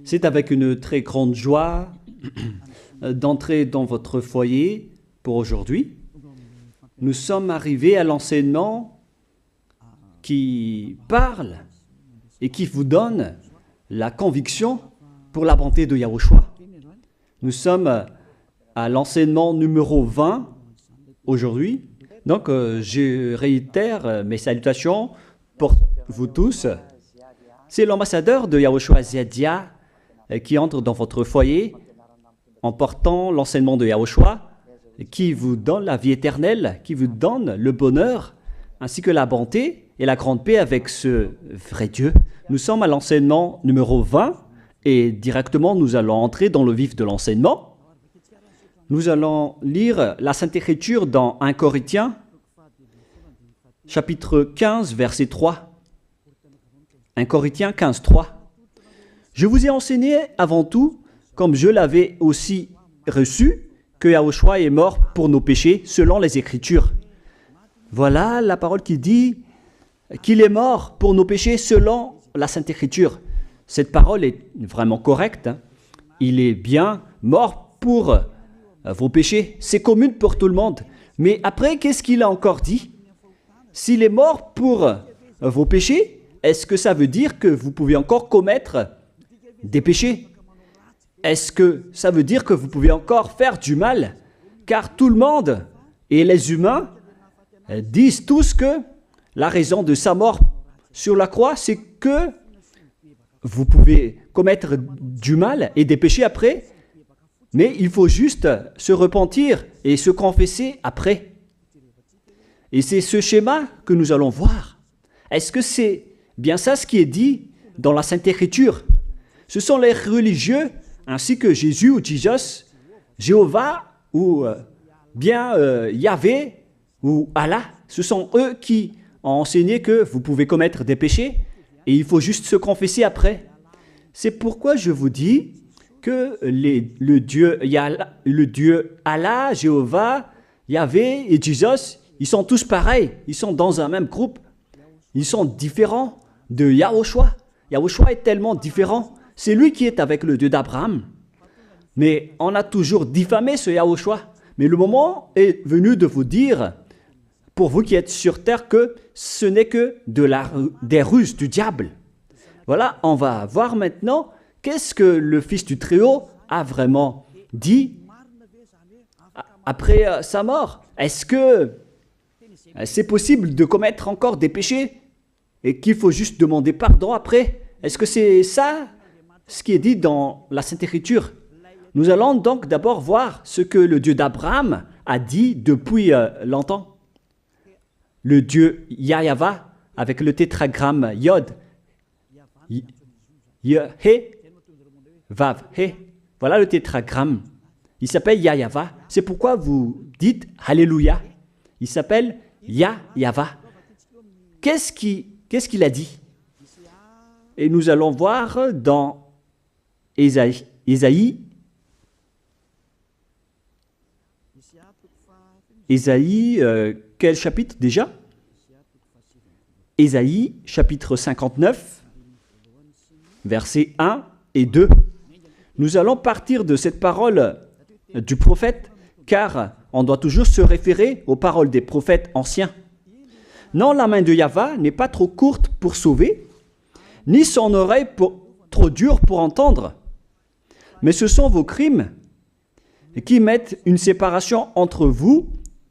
C'est avec une très grande joie d'entrer dans votre foyer pour aujourd'hui. Nous sommes arrivés à l'enseignement qui parle et qui vous donne la conviction pour la bonté de Yahushua. Nous sommes à l'enseignement numéro 20 aujourd'hui. Donc, je réitère mes salutations pour vous tous. C'est l'ambassadeur de Yahushua Ziadia qui entre dans votre foyer en portant l'enseignement de Yahushua qui vous donne la vie éternelle, qui vous donne le bonheur ainsi que la bonté et la grande paix avec ce vrai Dieu. Nous sommes à l'enseignement numéro 20 et directement nous allons entrer dans le vif de l'enseignement. Nous allons lire la Sainte Écriture dans 1 Corinthiens, chapitre 15, verset 3. 1 Corinthiens 15, 3. Je vous ai enseigné avant tout, comme je l'avais aussi reçu, que Yahushua est mort pour nos péchés selon les Écritures. Voilà la parole qui dit qu'il est mort pour nos péchés selon la Sainte Écriture. Cette parole est vraiment correcte. Il est bien mort pour vos péchés. C'est commun pour tout le monde. Mais après, qu'est-ce qu'il a encore dit? S'il est mort pour vos péchés, est-ce que ça veut dire que vous pouvez encore commettre des péchés? Est-ce que ça veut dire que vous pouvez encore faire du mal? Car tout le monde et les humains disent tous que la raison de sa mort sur la croix, c'est que vous pouvez commettre du mal et des péchés après, mais il faut juste se repentir et se confesser après. Et c'est ce schéma que nous allons voir. Est-ce que c'est bien ça ce qui est dit dans la Sainte Écriture? Ce sont les religieux ainsi que Jésus ou Jesus, Jéhovah ou bien Yahvé ou Allah. Ce sont eux qui ont enseigné que vous pouvez commettre des péchés et il faut juste se confesser après. C'est pourquoi je vous dis que le Dieu Allah, Jéhovah, Yahvé et Jesus, ils sont tous pareils. Ils sont dans un même groupe. Ils sont différents de Yahushua. Yahushua est tellement différent. C'est lui qui est avec le Dieu d'Abraham. Mais on a toujours diffamé ce Yahushua. Mais le moment est venu de vous dire, pour vous qui êtes sur terre, que ce n'est que des ruses du diable. Voilà, on va voir maintenant qu'est-ce que le Fils du Très-Haut a vraiment dit après sa mort. Est-ce que c'est possible de commettre encore des péchés et qu'il faut juste demander pardon après? Est-ce que c'est ça ce qui est dit dans la Sainte Écriture? Nous allons donc d'abord voir ce que le Dieu d'Abraham a dit depuis longtemps. Le Dieu Yahva avec le tétragramme Yod, He, Vav, He. Voilà le tétragramme. Il s'appelle Yahva. C'est pourquoi vous dites Alléluia. Il s'appelle Yahva. Qu'est-ce qu'il a dit? Et nous allons voir dans Ésaïe, quel chapitre déjà? Ésaïe, chapitre 59, versets 1 et 2. Nous allons partir de cette parole du prophète, car on doit toujours se référer aux paroles des prophètes anciens. Non, la main de Yahva n'est pas trop courte pour sauver, ni son oreille trop dure pour entendre. Mais ce sont vos crimes qui mettent une séparation entre vous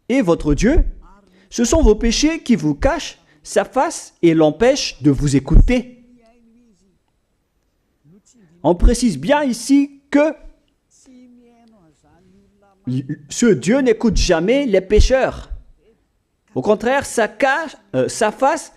et votre Dieu. Ce sont vos péchés qui vous cachent sa face et l'empêchent de vous écouter. On précise bien ici que ce Dieu n'écoute jamais les pécheurs. Au contraire, sa face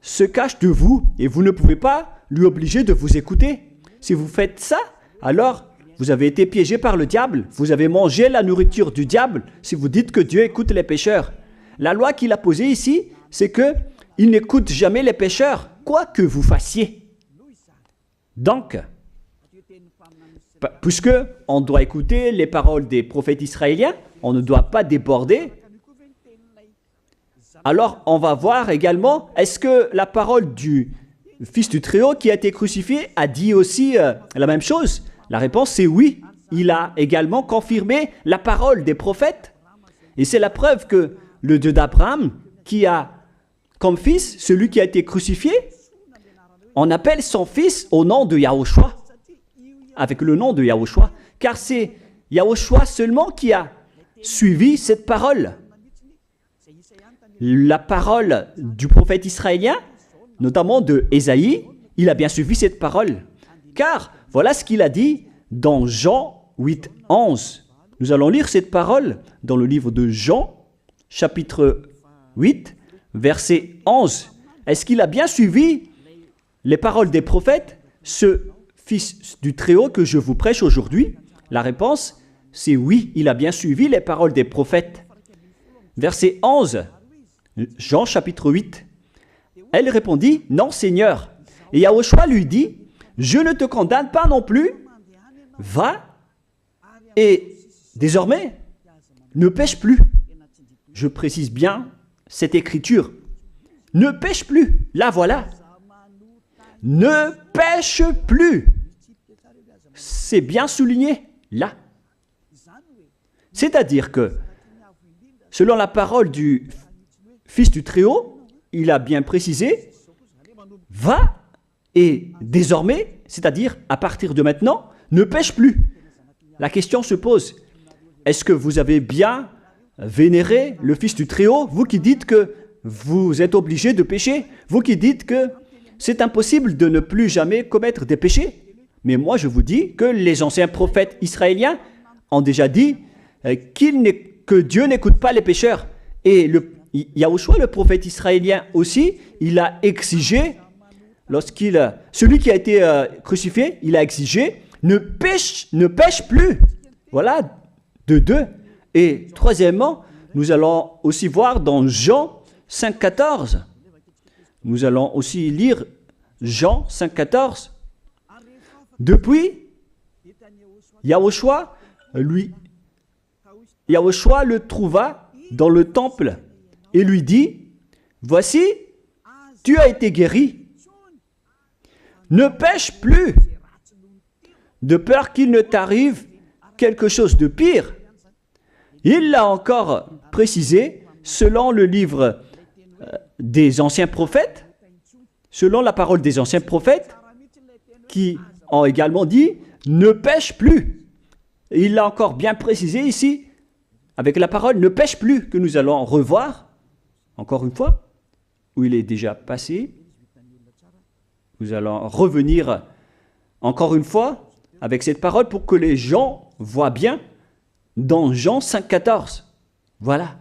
se cache de vous et vous ne pouvez pas lui obliger de vous écouter. Si vous faites ça, alors vous avez été piégé par le diable. Vous avez mangé la nourriture du diable si vous dites que Dieu écoute les pécheurs. La loi qu'il a posée ici, c'est qu'il n'écoute jamais les pécheurs, quoi que vous fassiez. Donc, puisque on doit écouter les paroles des prophètes israéliens, on ne doit pas déborder. Alors, on va voir également, est-ce que la parole du Fils du Très-Haut qui a été crucifié a dit aussi la même chose? La réponse c'est oui. Il a également confirmé la parole des prophètes. Et c'est la preuve que le Dieu d'Abraham, qui a comme fils celui qui a été crucifié, on appelle son fils au nom de Yahushua, avec le nom de Yahushua, car c'est Yahushua seulement qui a suivi cette parole. La parole du prophète israélien, notamment de Ésaïe, il a bien suivi cette parole. Car voilà ce qu'il a dit dans Jean 8, 11. Nous allons lire cette parole dans le livre de Jean, chapitre 8, verset 11. Est-ce qu'il a bien suivi les paroles des prophètes, ce Fils du Très-Haut que je vous prêche aujourd'hui? La réponse, c'est oui, il a bien suivi les paroles des prophètes. Verset 11, Jean chapitre 8. Elle répondit, non Seigneur. Et Yahushua lui dit, je ne te condamne pas non plus. Va et désormais, ne pêche plus. Je précise bien cette écriture. Ne pêche plus. Là, voilà. Ne pêche plus. C'est bien souligné, là. C'est-à-dire que, selon la parole du Fils du Très-Haut, il a bien précisé, va et désormais, c'est-à-dire à partir de maintenant, ne pêche plus. La question se pose, est-ce que vous avez bien vénéré le Fils du Très-Haut, vous qui dites que vous êtes obligé de pécher, vous qui dites que c'est impossible de ne plus jamais commettre des péchés? Mais moi je vous dis que les anciens prophètes israéliens ont déjà dit que Dieu n'écoute pas les pécheurs. Et Yahushua, le prophète israélien aussi, il a exigé, celui qui a été crucifié, il a exigé, ne pêche plus. Voilà, de deux. Et troisièmement, nous allons aussi voir dans Jean 5,14. Nous allons aussi lire Jean 5,14. Depuis, Yahushua le trouva dans le temple et lui dit, voici, tu as été guéri. Ne pêche plus, de peur qu'il ne t'arrive quelque chose de pire. Il l'a encore précisé selon le livre des anciens prophètes, selon la parole des anciens prophètes, qui ont également dit « ne pêche plus ». Il l'a encore bien précisé ici, avec la parole « ne pêche plus » que nous allons revoir, encore une fois, où il est déjà passé. Nous allons revenir encore une fois avec cette parole pour que les gens voient bien dans Jean 5,14. Voilà.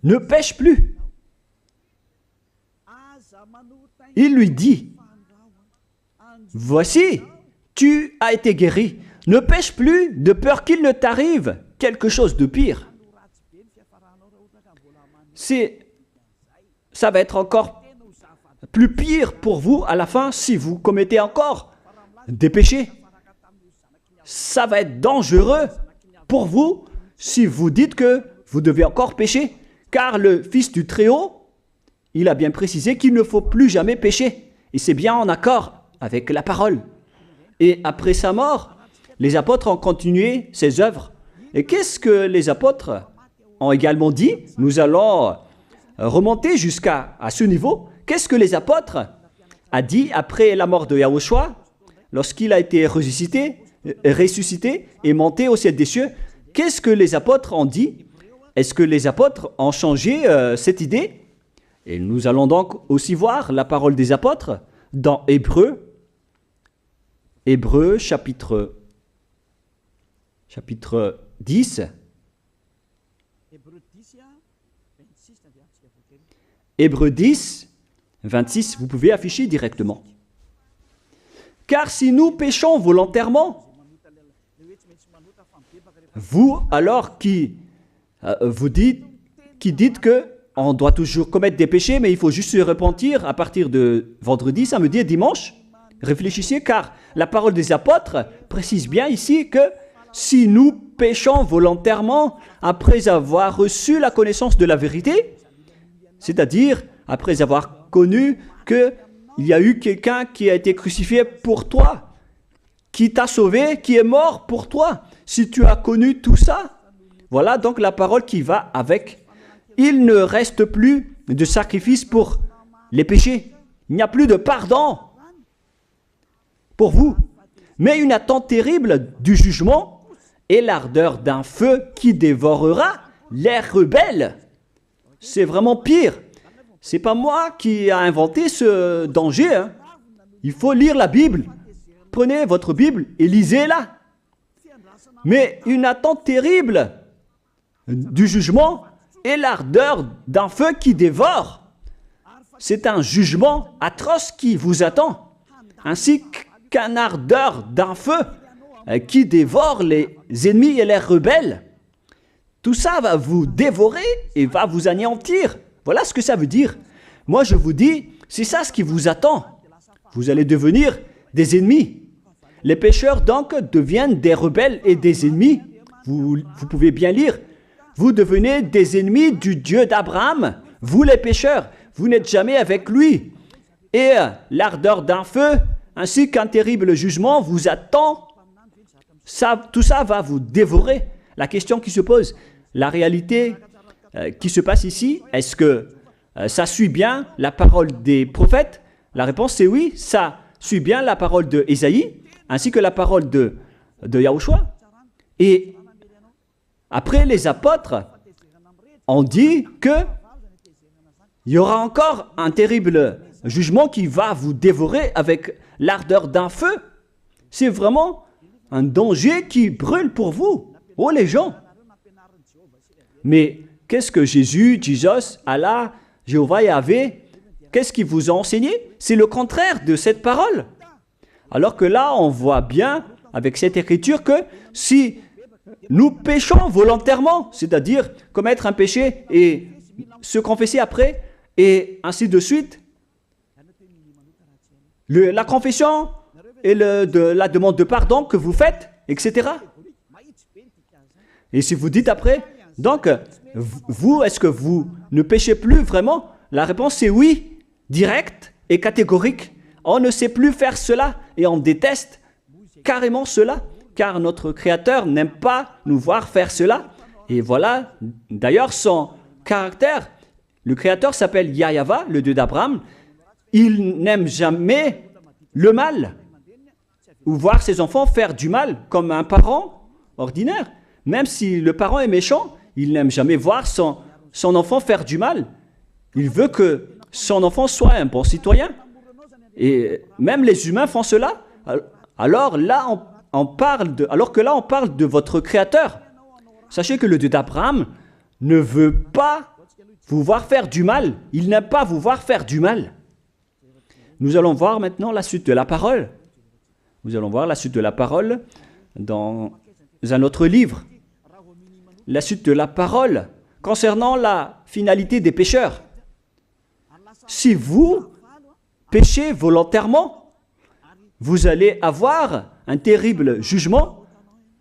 Ne pêche plus. Il lui dit, voici, tu as été guéri. Ne pêche plus de peur qu'il ne t'arrive quelque chose de pire. Ça va être encore plus pire pour vous à la fin si vous commettez encore des péchés. Ça va être dangereux pour vous si vous dites que vous devez encore pécher. Car le Fils du Très-Haut, il a bien précisé qu'il ne faut plus jamais pécher. Et c'est bien en accord avec la parole. Et après sa mort, les apôtres ont continué ses œuvres. Et qu'est-ce que les apôtres ont également dit? Nous allons remonter jusqu'à ce niveau. Qu'est-ce que les apôtres ont dit après la mort de Yahushua, lorsqu'il a été ressuscité et monté au ciel des cieux? Qu'est-ce que les apôtres ont dit? Est-ce que les apôtres ont changé cette idée? Et nous allons donc aussi voir la parole des apôtres dans Hébreux chapitre 10. Hébreux 10, 26, vous pouvez afficher directement. Car si nous péchons volontairement, vous alors qui dites que on doit toujours commettre des péchés, mais il faut juste se repentir à partir de vendredi, samedi et dimanche. Réfléchissez, car la parole des apôtres précise bien ici que si nous péchons volontairement après avoir reçu la connaissance de la vérité, C'est-à-dire, après avoir connu qu'il y a eu quelqu'un qui a été crucifié pour toi, qui t'a sauvé, qui est mort pour toi. Si tu as connu tout ça, voilà donc la parole qui va avec. Il ne reste plus de sacrifice pour les péchés. Il n'y a plus de pardon pour vous, mais une attente terrible du jugement et l'ardeur d'un feu qui dévorera les rebelles. C'est vraiment pire. C'est pas moi qui ai inventé ce danger. Hein. Il faut lire la Bible. Prenez votre Bible et lisez-la. Mais une attente terrible du jugement et l'ardeur d'un feu qui dévore. C'est un jugement atroce qui vous attend, ainsi qu'un ardeur d'un feu qui dévore les ennemis et les rebelles. Tout ça va vous dévorer et va vous anéantir. Voilà ce que ça veut dire. Moi, je vous dis, c'est ça ce qui vous attend. Vous allez devenir des ennemis. Les pécheurs, donc, deviennent des rebelles et des ennemis. Vous pouvez bien lire. Vous devenez des ennemis du Dieu d'Abraham. Vous, les pécheurs, vous n'êtes jamais avec lui. Et l'ardeur d'un feu, ainsi qu'un terrible jugement, vous attend. Tout ça va vous dévorer. La question qui se pose, la réalité qui se passe ici, est-ce que ça suit bien la parole des prophètes? La réponse c'est oui, ça suit bien la parole de Ésaïe, ainsi que la parole de Yahushua. Et après, les apôtres ont dit qu'il y aura encore un terrible jugement qui va vous dévorer avec l'ardeur d'un feu. C'est vraiment un danger qui brûle pour vous. Oh les gens! Mais qu'est-ce que Jésus, Allah, Jéhovah Yahvé, qu'est-ce qu'il vous a enseigné? C'est le contraire de cette parole. Alors que là, on voit bien avec cette écriture que si nous péchons volontairement, c'est-à-dire commettre un péché et se confesser après, et ainsi de suite, la confession et la demande de pardon que vous faites, etc. Et si vous dites après, donc, vous, est-ce que vous ne péchez plus vraiment? La réponse c'est oui, directe et catégorique. On ne sait plus faire cela et on déteste carrément cela, car notre Créateur n'aime pas nous voir faire cela. Et voilà, d'ailleurs, son caractère, le Créateur s'appelle Yahva, le Dieu d'Abraham. Il n'aime jamais le mal, ou voir ses enfants faire du mal, comme un parent ordinaire. Même si le parent est méchant, il n'aime jamais voir son enfant faire du mal. Il veut que son enfant soit un bon citoyen. Et même les humains font cela. Alors que là, on parle de votre Créateur. Sachez que le Dieu d'Abraham ne veut pas vous voir faire du mal. Il n'aime pas vous voir faire du mal. Nous allons voir maintenant la suite de la parole. Nous allons voir la suite de la parole dans un autre livre. La suite de la parole concernant la finalité des pécheurs. Si vous péchez volontairement, vous allez avoir un terrible jugement,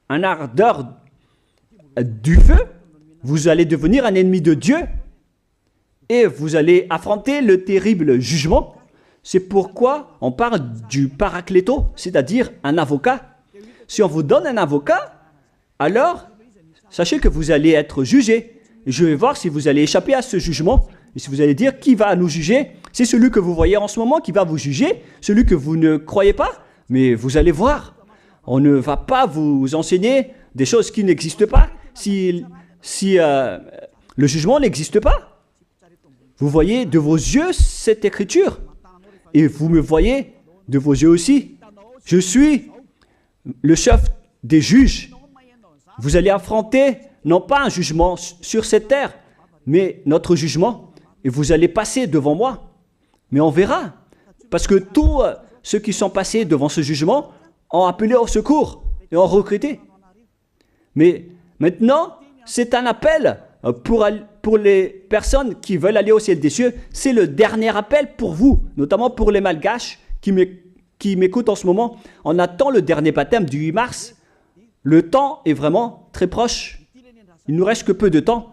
un ardeur du feu, vous allez devenir un ennemi de Dieu et vous allez affronter le terrible jugement. C'est pourquoi on parle du paracléto, c'est-à-dire un avocat. Si on vous donne un avocat, alors sachez que vous allez être jugé. Je vais voir si vous allez échapper à ce jugement. Et si vous allez dire qui va nous juger, c'est celui que vous voyez en ce moment qui va vous juger, celui que vous ne croyez pas. Mais vous allez voir, on ne va pas vous enseigner des choses qui n'existent pas si le jugement n'existe pas. Vous voyez de vos yeux cette écriture et vous me voyez de vos yeux aussi. Je suis le chef des juges. Vous allez affronter non pas un jugement sur cette terre, mais notre jugement. Et vous allez passer devant moi. Mais on verra. Parce que tous ceux qui sont passés devant ce jugement ont appelé au secours et ont recruté. Mais maintenant, c'est un appel pour les personnes qui veulent aller au ciel des cieux. C'est le dernier appel pour vous, notamment pour les Malgaches qui m'écoutent en ce moment. On attend le dernier baptême du 8 mars. Le temps est vraiment très proche. Il nous reste que peu de temps.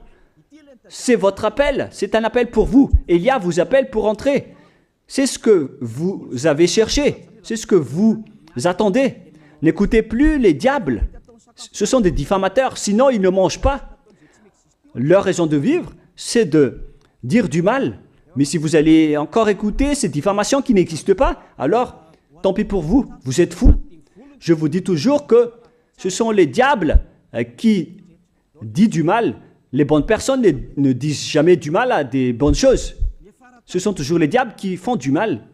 c'est votre appel, c'est un appel pour vous. Élia vous appelle pour entrer. C'est ce que vous avez cherché, c'est ce que vous attendez. N'écoutez plus les diables, ce sont des diffamateurs, sinon ils ne mangent pas. Leur raison de vivre, c'est de dire du mal. Mais si vous allez encore écouter ces diffamations qui n'existent pas, alors tant pis pour vous, vous êtes fous. Je vous dis toujours que ce sont les diables qui disent du mal. Les bonnes personnes ne disent jamais du mal à des bonnes choses. Ce sont toujours les diables qui font du mal.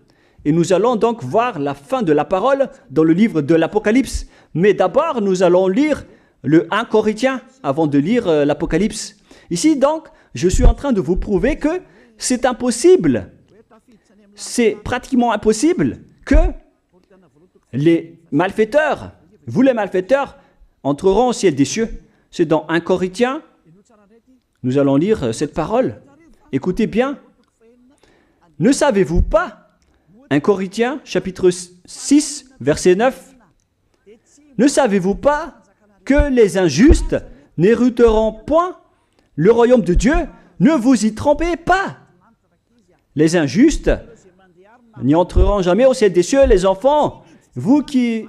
Et nous allons donc voir la fin de la parole dans le livre de l'Apocalypse. Mais d'abord, nous allons lire le 1 Corinthiens avant de lire l'Apocalypse. Ici, donc, je suis en train de vous prouver que c'est impossible. C'est pratiquement impossible que les malfaiteurs, vous les malfaiteurs, entreront au ciel des cieux. C'est dans 1 Corinthiens, nous allons lire cette parole. Écoutez bien. Ne savez-vous pas, 1 Corinthiens, chapitre 6, verset 9, ne savez-vous pas que les injustes n'hériteront point le royaume de Dieu? Ne vous y trompez pas. Les injustes n'y entreront jamais au ciel des cieux, les enfants. Vous qui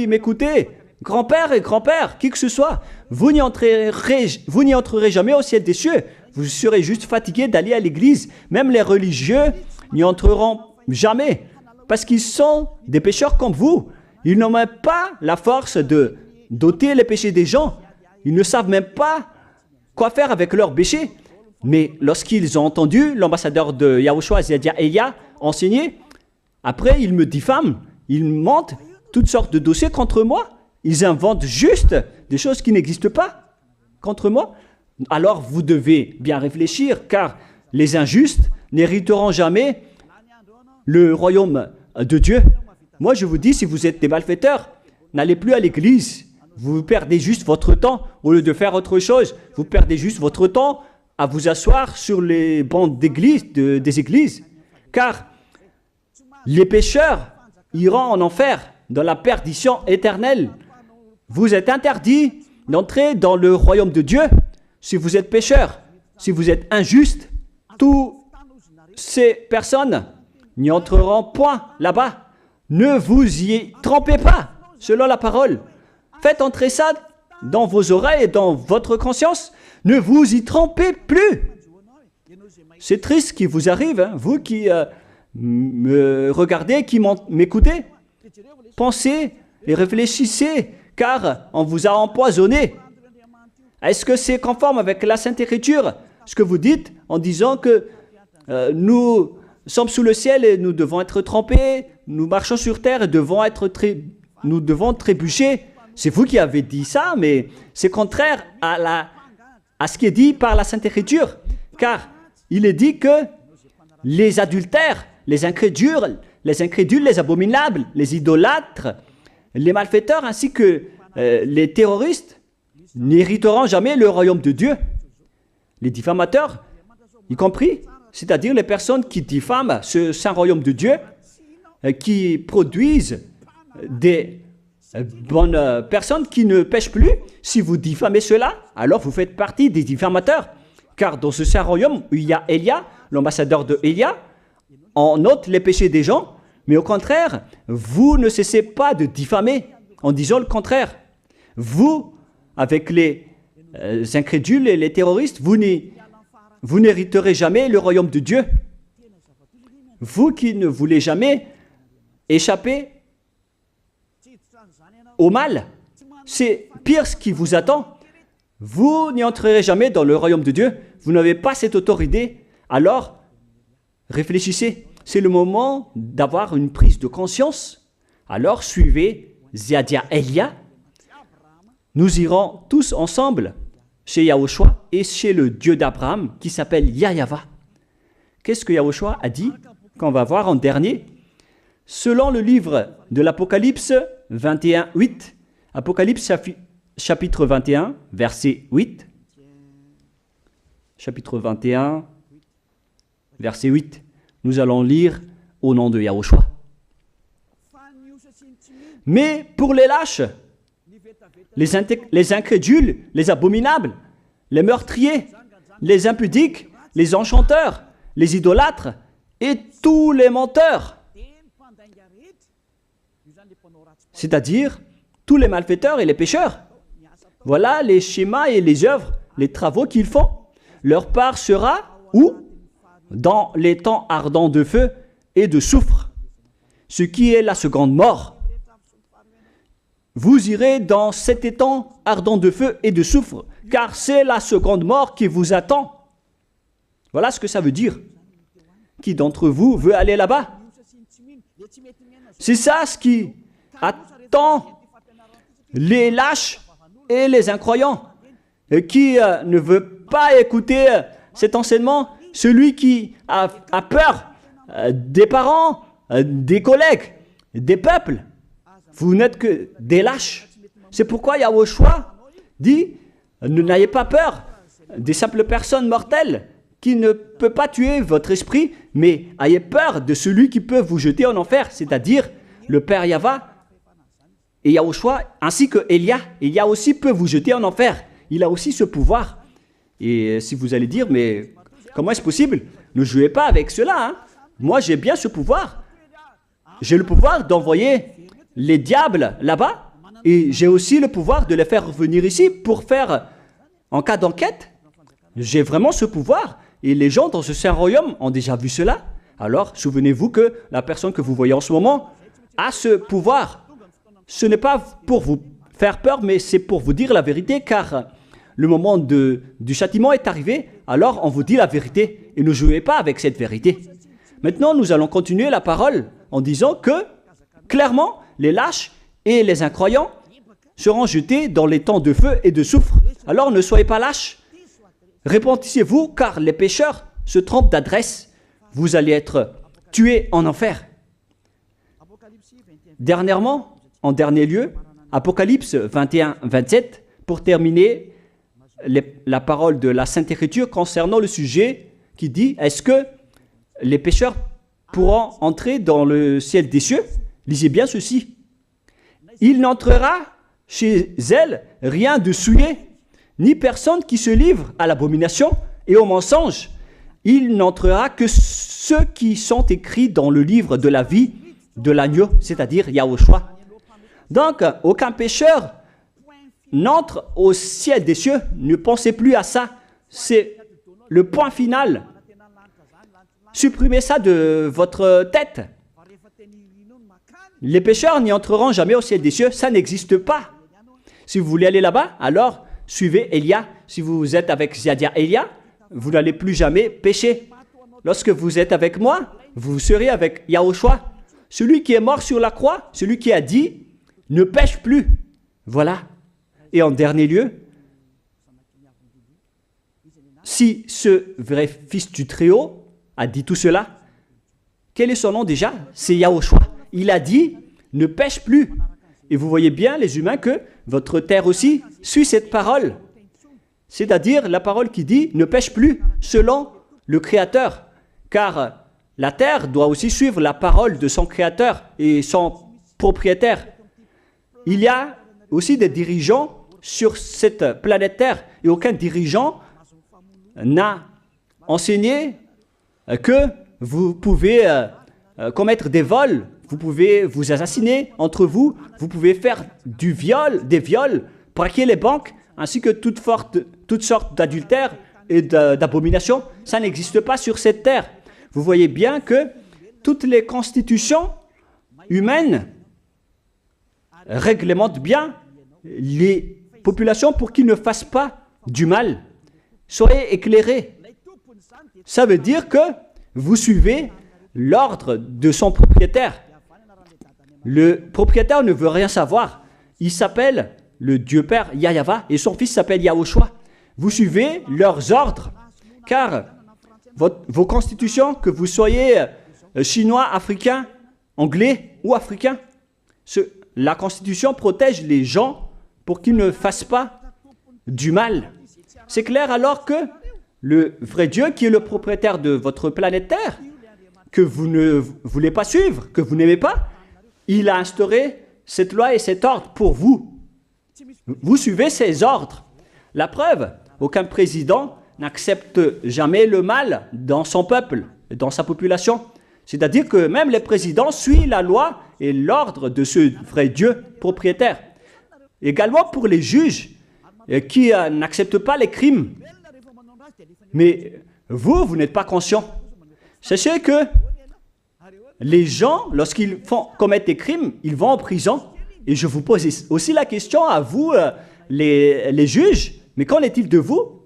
m'écoutez, grand-père et grand-père, qui que ce soit, vous n'y entrerez jamais au ciel des cieux. Vous serez juste fatigués d'aller à l'église. Même les religieux n'y entreront jamais parce qu'ils sont des pécheurs comme vous. Ils n'ont même pas la force de d'ôter les péchés des gens. Ils ne savent même pas quoi faire avec leurs péchés. Mais lorsqu'ils ont entendu l'ambassadeur de Yahushua, c'est-à-dire Elia, enseigner, après ils me diffament, ils montent toutes sortes de dossiers contre moi. Ils inventent juste des choses qui n'existent pas contre moi. Alors vous devez bien réfléchir, car les injustes n'hériteront jamais le royaume de Dieu. Moi je vous dis, si vous êtes des malfaiteurs, n'allez plus à l'église. Vous perdez juste votre temps. Au lieu de faire autre chose, vous perdez juste votre temps à vous asseoir sur les bancs d'église, des églises. Car les pécheurs iront en enfer, dans la perdition éternelle. Vous êtes interdit d'entrer dans le royaume de Dieu si vous êtes pécheur, si vous êtes injuste. Toutes ces personnes n'y entreront point là-bas. Ne vous y trompez pas, selon la parole. Faites entrer ça dans vos oreilles et dans votre conscience. Ne vous y trompez plus. C'est triste ce qui vous arrive, hein, vous qui me regardez, qui m'écoutez. Pensez et réfléchissez, car on vous a empoisonné. Est-ce que c'est conforme avec la Sainte Écriture, ce que vous dites en disant que nous sommes sous le ciel et nous devons être trempés, nous marchons sur terre et nous devons trébucher? C'est vous qui avez dit ça, mais c'est contraire à ce qui est dit par la Sainte Écriture, car il est dit que les adultères, les incrédules, les abominables, les idolâtres, les malfaiteurs ainsi que les terroristes n'hériteront jamais le royaume de Dieu. Les diffamateurs, y compris, c'est-à-dire les personnes qui diffament ce saint royaume de Dieu, qui produisent des bonnes personnes qui ne pêchent plus. Si vous diffamez cela, alors vous faites partie des diffamateurs. Car dans ce saint royaume où il y a Elia, l'ambassadeur de Elia, on note les péchés des gens, mais au contraire, vous ne cessez pas de diffamer en disant le contraire. Vous, avec les incrédules et les terroristes, vous n'hériterez jamais le royaume de Dieu. Vous qui ne voulez jamais échapper au mal, c'est pire ce qui vous attend. Vous n'y entrerez jamais dans le royaume de Dieu. Vous n'avez pas cette autorité. Alors, réfléchissez. C'est le moment d'avoir une prise de conscience. Alors, suivez Ziadia Elia. Nous irons tous ensemble chez Yahushua et chez le Dieu d'Abraham qui s'appelle Yahava. Qu'est-ce que Yahushua a dit qu'on va voir en dernier? Selon le livre de l'Apocalypse 21, 8, Apocalypse chapitre 21, verset 8. Chapitre 21, verset 8. Nous allons lire au nom de Yahushua. Mais pour les lâches, les incrédules, les abominables, les meurtriers, les impudiques, les enchanteurs, les idolâtres et tous les menteurs. C'est-à-dire tous les malfaiteurs et les pécheurs. Voilà les schémas et les œuvres, les travaux qu'ils font. Leur part sera où? Dans les temps ardents de feu et de soufre, ce qui est la seconde mort. Vous irez dans cet étang ardent de feu et de soufre, car c'est la seconde mort qui vous attend. Voilà ce que ça veut dire. Qui d'entre vous veut aller là-bas? C'est ça ce qui attend les lâches et les incroyants. Qui ne veut pas écouter cet enseignement? Celui qui a peur des parents, des collègues, des peuples. Vous n'êtes que des lâches. C'est pourquoi Yahushua dit, n'ayez pas peur des simples personnes mortelles qui ne peut pas tuer votre esprit, mais ayez peur de celui qui peut vous jeter en enfer, c'est-à-dire le Père Yahva et Yahushua, ainsi que Elia. Elia aussi peut vous jeter en enfer. Il a aussi ce pouvoir. Et si vous allez dire, mais comment est-ce possible? Ne jouez pas avec cela. Hein? Moi, j'ai bien ce pouvoir. J'ai le pouvoir d'envoyer les diables là-bas. Et j'ai aussi le pouvoir de les faire revenir ici pour faire, en cas d'enquête. J'ai vraiment ce pouvoir. Et les gens dans ce saint royaume ont déjà vu cela. Alors, souvenez-vous que la personne que vous voyez en ce moment a ce pouvoir. Ce n'est pas pour vous faire peur, mais c'est pour vous dire la vérité, car le moment du châtiment est arrivé, alors on vous dit la vérité, et ne jouez pas avec cette vérité. Maintenant, nous allons continuer la parole en disant que, clairement, les lâches et les incroyants seront jetés dans les temps de feu et de soufre. Alors ne soyez pas lâches. Répentissez-vous, car les pécheurs se trompent d'adresse. Vous allez être tués en enfer. Dernièrement, en dernier lieu, Apocalypse 21-27, pour terminer la parole de la Sainte Écriture concernant le sujet qui dit, est-ce que les pécheurs pourront entrer dans le ciel des cieux? Lisez bien ceci. Il n'entrera chez elle rien de souillé, ni personne qui se livre à l'abomination et au mensonge. Il n'entrera que ceux qui sont écrits dans le livre de la vie de l'agneau, c'est-à-dire Yahushua. Donc, aucun pécheur n'entre au ciel des cieux. Ne pensez plus à ça. C'est le point final. Supprimez ça de votre tête. Les pécheurs n'y entreront jamais au ciel des cieux. Ça n'existe pas. Si vous voulez aller là-bas, alors suivez Elia. Si vous êtes avec Ziadia Elia, vous n'allez plus jamais pécher. Lorsque vous êtes avec moi, vous serez avec Yahushua. Celui qui est mort sur la croix, celui qui a dit, ne pêche plus. Voilà. Et en dernier lieu, si ce vrai fils du Très-Haut a dit tout cela, quel est son nom déjà? C'est Yahushua. Il a dit, ne pêche plus. Et vous voyez bien, les humains, que votre terre aussi suit cette parole. C'est-à-dire la parole qui dit, ne pêche plus, selon le Créateur. Car la terre doit aussi suivre la parole de son Créateur et son propriétaire. Il y a aussi des dirigeants sur cette planète Terre et aucun dirigeant n'a enseigné que vous pouvez commettre des vols, vous pouvez vous assassiner entre vous, vous pouvez faire des viols, braquer les banques, ainsi que toutes sortes d'adultères et d'abominations. Ça n'existe pas sur cette terre. Vous voyez bien que toutes les constitutions humaines réglementent bien les populations pour qu'ils ne fassent pas du mal. Soyez éclairés. Ça veut dire que vous suivez l'ordre de son propriétaire. Le propriétaire ne veut rien savoir. Il s'appelle le Dieu Père Yahva et son fils s'appelle Yahushua. Vous suivez leurs ordres, car vos constitutions, que vous soyez chinois, africain, anglais ou africain, la constitution protège les gens pour qu'ils ne fassent pas du mal. C'est clair alors que le vrai Dieu, qui est le propriétaire de votre planète Terre, que vous ne voulez pas suivre, que vous n'aimez pas, il a instauré cette loi et cet ordre pour vous. Vous suivez ces ordres. La preuve, aucun président n'accepte jamais le mal dans son peuple, dans sa population. C'est-à-dire que même les présidents suivent la loi et l'ordre de ce vrai Dieu propriétaire. Également pour les juges qui n'acceptent pas les crimes. Mais vous n'êtes pas conscient. Sachez que les gens, lorsqu'ils commettent des crimes, ils vont en prison. Et je vous pose aussi la question à vous, les juges, mais qu'en est-il de vous?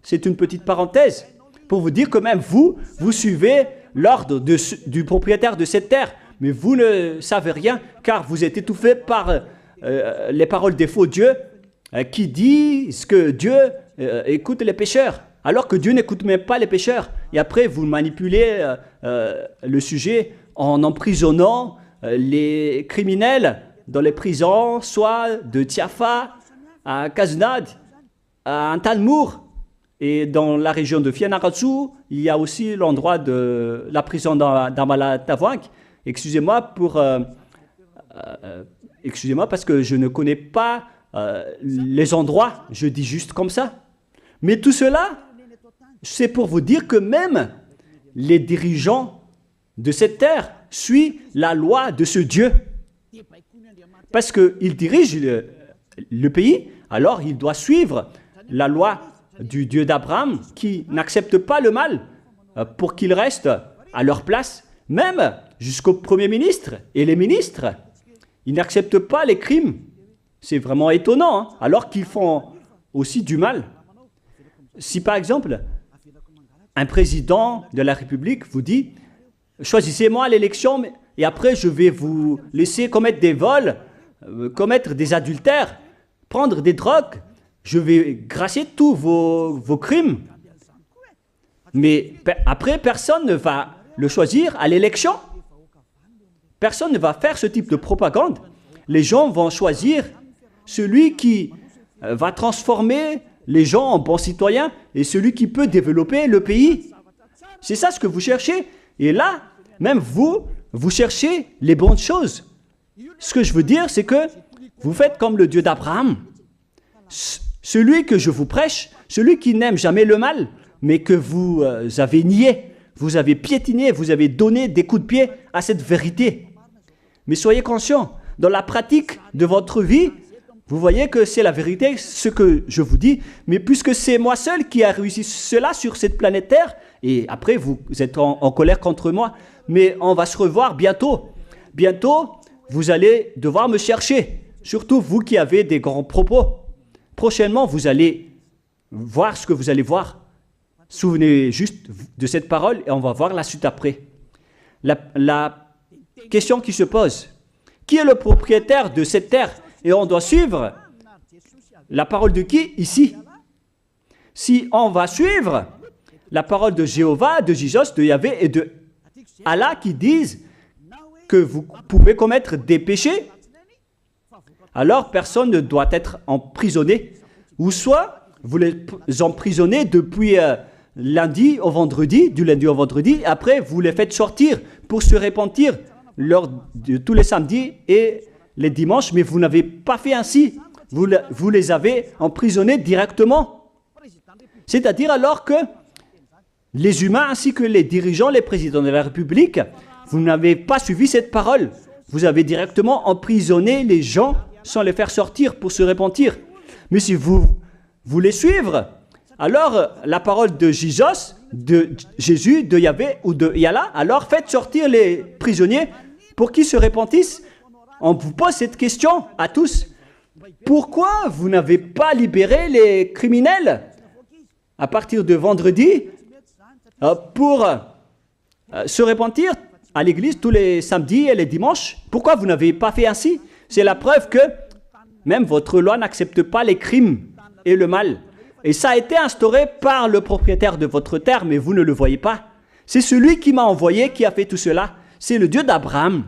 C'est une petite parenthèse pour vous dire que même vous suivez l'ordre du propriétaire de cette terre, mais vous ne savez rien car vous êtes étouffé par les paroles des faux dieux qui disent que Dieu écoute les pécheurs, alors que Dieu n'écoute même pas les pécheurs. Et après, vous manipulez le sujet en emprisonnant les criminels dans les prisons, soit de Tiafa à Kaznad, à Antalmour, et dans la région de Fianarantsoa, il y a aussi l'endroit de la prison d'Amala-Tavouak. Excusez-moi parce que je ne connais pas les endroits, je dis juste comme ça. Mais tout cela, c'est pour vous dire que même les dirigeants de cette terre suivent la loi de ce Dieu. Parce qu'il dirige le pays, alors il doit suivre la loi du Dieu d'Abraham qui n'accepte pas le mal pour qu'ils restent à leur place, même jusqu'au Premier ministre et les ministres. Ils n'acceptent pas les crimes. C'est vraiment étonnant, hein, alors qu'ils font aussi du mal. Si par exemple, un président de la République vous dit « Choisissez-moi à l'élection et après je vais vous laisser commettre des vols, commettre des adultères, prendre des drogues, je vais gracier tous vos crimes. » Mais après, personne ne va le choisir à l'élection. Personne ne va faire ce type de propagande. Les gens vont choisir celui qui va transformer les gens en bons citoyens et celui qui peut développer le pays. C'est ça ce que vous cherchez. Et là, même vous cherchez les bonnes choses. Ce que je veux dire, c'est que vous faites comme le Dieu d'Abraham. Celui que je vous prêche, celui qui n'aime jamais le mal, mais que vous avez nié, vous avez piétiné, vous avez donné des coups de pied à cette vérité. Mais soyez conscients, dans la pratique de votre vie, vous voyez que c'est la vérité, ce que je vous dis, mais puisque c'est moi seul qui a réussi cela sur cette planète Terre, et après vous êtes en colère contre moi, mais on va se revoir bientôt. Bientôt, vous allez devoir me chercher, surtout vous qui avez des grands propos. Prochainement, vous allez voir ce que vous allez voir. Souvenez juste de cette parole et on va voir la suite après. La question qui se pose, qui est le propriétaire de cette terre? Et on doit suivre la parole de qui ici? Si on va suivre la parole de Jéhovah, de Jésus, de Yahvé et de Allah qui disent que vous pouvez commettre des péchés, alors personne ne doit être emprisonné. Ou soit vous les emprisonnez depuis lundi au vendredi, du lundi au vendredi, après vous les faites sortir pour se repentir lors de tous les samedis et les dimanches, mais vous n'avez pas fait ainsi. Vous les avez emprisonnés directement. C'est-à-dire alors que les humains ainsi que les dirigeants, les présidents de la République, vous n'avez pas suivi cette parole. Vous avez directement emprisonné les gens sans les faire sortir pour se repentir. Mais si vous voulez suivre, alors la parole de Jésus, de Yahvé ou de Yallah, alors faites sortir les prisonniers pour qu'ils se repentissent. On vous pose cette question à tous. Pourquoi vous n'avez pas libéré les criminels à partir de vendredi pour se repentir à l'église tous les samedis et les dimanches? Pourquoi vous n'avez pas fait ainsi? C'est la preuve que même votre loi n'accepte pas les crimes et le mal. Et ça a été instauré par le propriétaire de votre terre, mais vous ne le voyez pas. C'est celui qui m'a envoyé qui a fait tout cela. C'est le Dieu d'Abraham.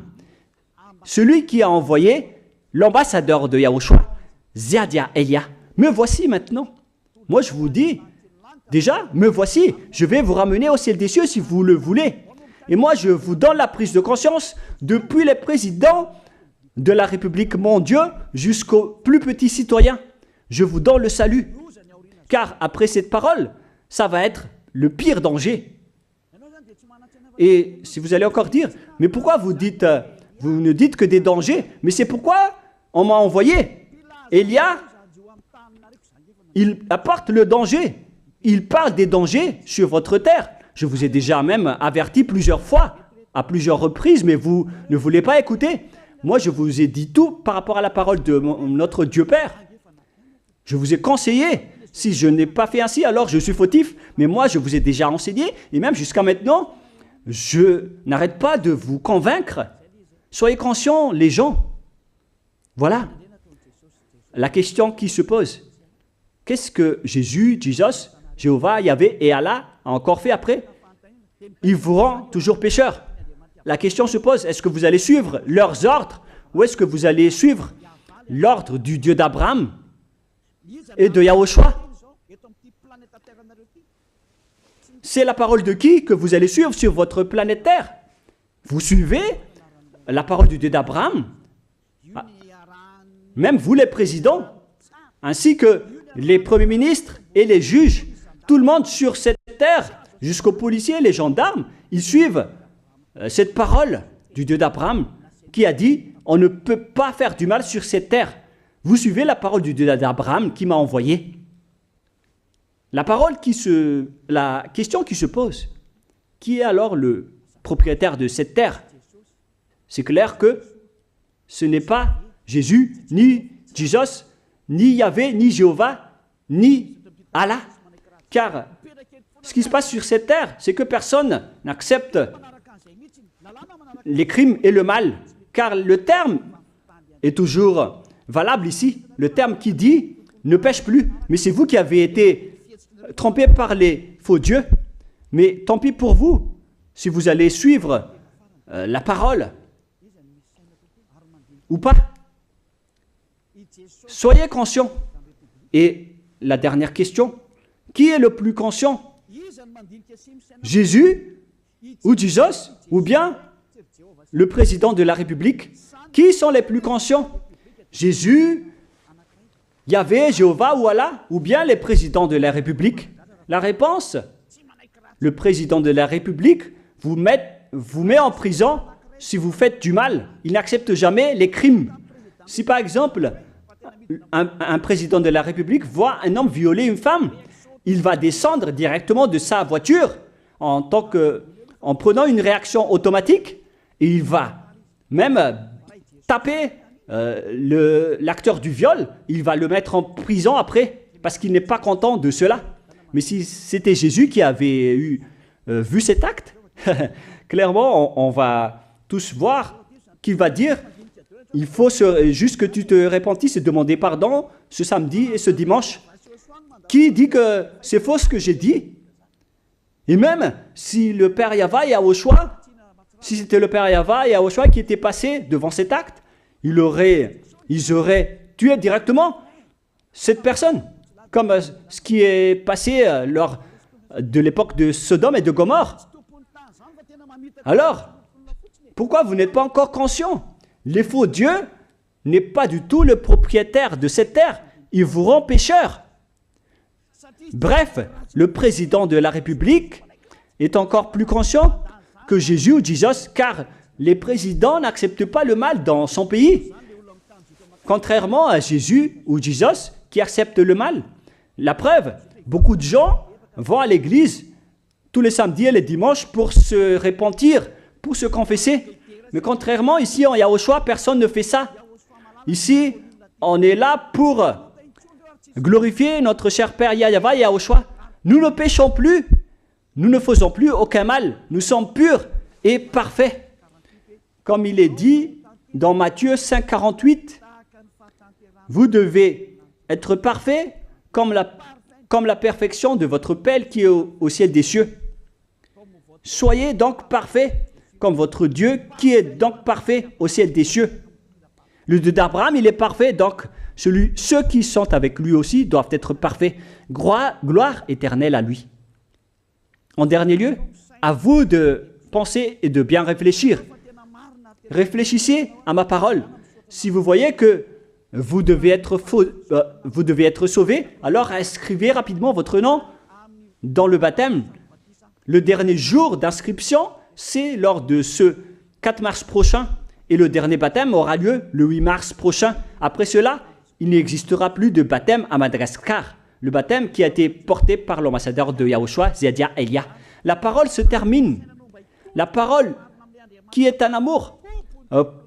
Celui qui a envoyé l'ambassadeur de Yahushua, Ziadia Elia. Me voici maintenant. Moi, je vous dis, déjà, me voici. Je vais vous ramener au ciel des cieux si vous le voulez. Et moi, je vous donne la prise de conscience depuis les présidents de la République, mon Dieu, jusqu'aux plus petits citoyens. Je vous donne le salut. Car après cette parole, ça va être le pire danger. Et si vous allez encore dire, mais pourquoi vous ne dites que des dangers? Mais c'est pourquoi on m'a envoyé. Élia, il apporte le danger. Il parle des dangers sur votre terre. Je vous ai déjà même averti plusieurs fois, à plusieurs reprises, mais vous ne voulez pas écouter. Moi, je vous ai dit tout par rapport à la parole de notre Dieu Père. Je vous ai conseillé. Si je n'ai pas fait ainsi, alors je suis fautif. Mais moi, je vous ai déjà enseigné. Et même jusqu'à maintenant, je n'arrête pas de vous convaincre. Soyez conscients, les gens. Voilà. La question qui se pose. Qu'est-ce que Jésus, Jéhovah, Yahvé et Allah a encore fait après? Il vous rend toujours pécheur. La question se pose, est-ce que vous allez suivre leurs ordres ou est-ce que vous allez suivre l'ordre du Dieu d'Abraham et de Yahushua? C'est la parole de qui que vous allez suivre sur votre planète Terre? Vous suivez la parole du Dieu d'Abraham? Même vous les présidents, ainsi que les premiers ministres et les juges, tout le monde sur cette terre, jusqu'aux policiers, les gendarmes, ils suivent cette parole du Dieu d'Abraham qui a dit, on ne peut pas faire du mal sur cette terre. Vous suivez la parole du Dieu d'Abraham qui m'a envoyé. La question qui se pose, qui est alors le propriétaire de cette terre? C'est clair que ce n'est pas Jésus, ni Jesus, ni Yahvé, ni Jéhovah, ni Allah. Car ce qui se passe sur cette terre, c'est que personne n'accepte les crimes et le mal. Car le terme est toujours valable ici. Le terme qui dit « ne pêche plus ». Mais c'est vous qui avez été trompés par les faux dieux. Mais tant pis pour vous, si vous allez suivre la parole ou pas. Soyez conscients. Et la dernière question, qui est le plus conscient? Jésus ou Jesus ou bien le président de la République? Qui sont les plus conscients? Jésus, Yahvé, Jéhovah ou Allah ou bien les présidents de la République? La réponse, le président de la République vous met en prison si vous faites du mal. Il n'accepte jamais les crimes. Si par exemple, un président de la République voit un homme violer une femme, il va descendre directement de sa voiture en prenant une réaction automatique et il va même taper l'acteur du viol, il va le mettre en prison après parce qu'il n'est pas content de cela. Mais si c'était Jésus qui avait vu cet acte, clairement on va tous voir qu'il va dire il faut juste que tu te repentisses et demander pardon ce samedi et ce dimanche. Qui dit que c'est faux ce que j'ai dit? Et même si le Père Yahvé et Yahushua, si c'était le Père Yahvé et Yahushua qui étaient passés devant cet acte, ils auraient tué directement cette personne, comme ce qui est passé lors de l'époque de Sodome et de Gomorrhe. Alors, pourquoi vous n'êtes pas encore conscient? Les faux dieux n'est pas du tout le propriétaire de cette terre. Il vous rend pécheur. Bref, le président de la République est encore plus conscient que Jésus ou Jesus, car les présidents n'acceptent pas le mal dans son pays. Contrairement à Jésus ou Jesus qui acceptent le mal. La preuve, beaucoup de gens vont à l'église tous les samedis et les dimanches pour se repentir, pour se confesser. Mais contrairement, ici en Yahushua, personne ne fait ça. Ici, on est là pour glorifier notre cher Père Yahvé et Yahushua. Nous ne péchons plus, nous ne faisons plus aucun mal. Nous sommes purs et parfaits. Comme il est dit dans Matthieu 5, 48, vous devez être parfaits comme la perfection de votre Père qui est au ciel des cieux. Soyez donc parfaits comme votre Dieu qui est donc parfait au ciel des cieux. Le Dieu d'Abraham, il est parfait, donc ceux qui sont avec lui aussi doivent être parfaits. Gloire éternelle à lui. En dernier lieu, à vous de penser et de bien réfléchir. Réfléchissez à ma parole. Si vous voyez que vous devez être sauvés, alors inscrivez rapidement votre nom dans le baptême, le dernier jour d'inscription, c'est lors de ce 4 mars prochain. Et le dernier baptême aura lieu le 8 mars prochain. Après cela, il n'existera plus de baptême à Madagascar. Le baptême qui a été porté par l'ambassadeur de Yahushua, Ziadia Elia. La parole se termine. La parole qui est un amour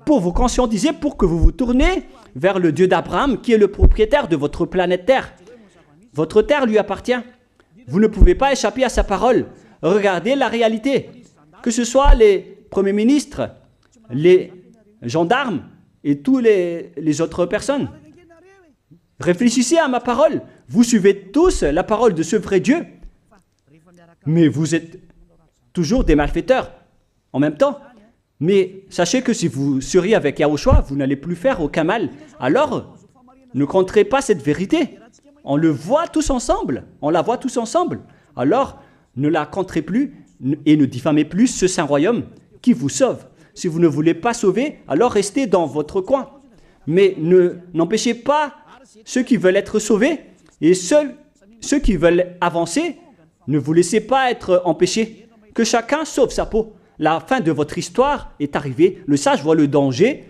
pour vous conscientiser, pour que vous vous tournez vers le Dieu d'Abraham qui est le propriétaire de votre planète Terre. Votre terre lui appartient. Vous ne pouvez pas échapper à sa parole. Regardez la réalité. Que ce soit les premiers ministres, les gendarmes et toutes les autres personnes. Réfléchissez à ma parole. Vous suivez tous la parole de ce vrai Dieu. Mais vous êtes toujours des malfaiteurs en même temps. Mais sachez que si vous seriez avec Yahushua, vous n'allez plus faire aucun mal. Alors, ne compterez pas cette vérité. On le voit tous ensemble. On la voit tous ensemble. Alors, ne la compterez plus et ne diffamez plus ce saint royaume qui vous sauve. Si vous ne voulez pas sauver, alors restez dans votre coin. Mais n'empêchez pas ceux qui veulent être sauvés et ceux qui veulent avancer, ne vous laissez pas être empêchés. Que chacun sauve sa peau. La fin de votre histoire est arrivée. Le sage voit le danger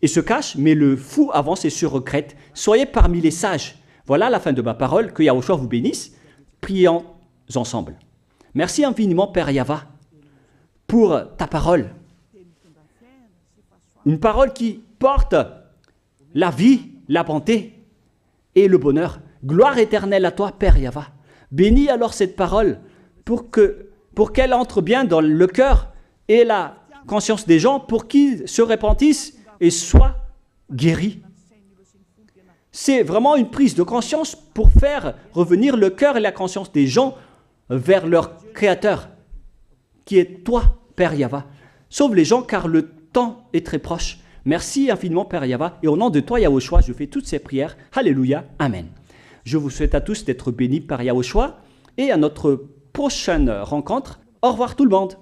et se cache, mais le fou avance et se regrette. Soyez parmi les sages. Voilà la fin de ma parole. Que Yahushua vous bénisse. Prions ensemble. Merci infiniment, Père Yava, pour ta parole. Une parole qui porte la vie, la bonté et le bonheur. Gloire éternelle à toi, Père Yava. Bénis alors cette parole pour qu'elle entre bien dans le cœur et la conscience des gens, pour qu'ils se repentissent et soient guéris. C'est vraiment une prise de conscience pour faire revenir le cœur et la conscience des gens vers leur Créateur, qui est toi, Père Yava. Sauve les gens, car le temps est très proche. Merci infiniment, Père Yava. Et au nom de toi, Yahushua, je fais toutes ces prières. Alléluia. Amen. Je vous souhaite à tous d'être bénis par Yahushua. Et à notre prochaine rencontre. Au revoir tout le monde.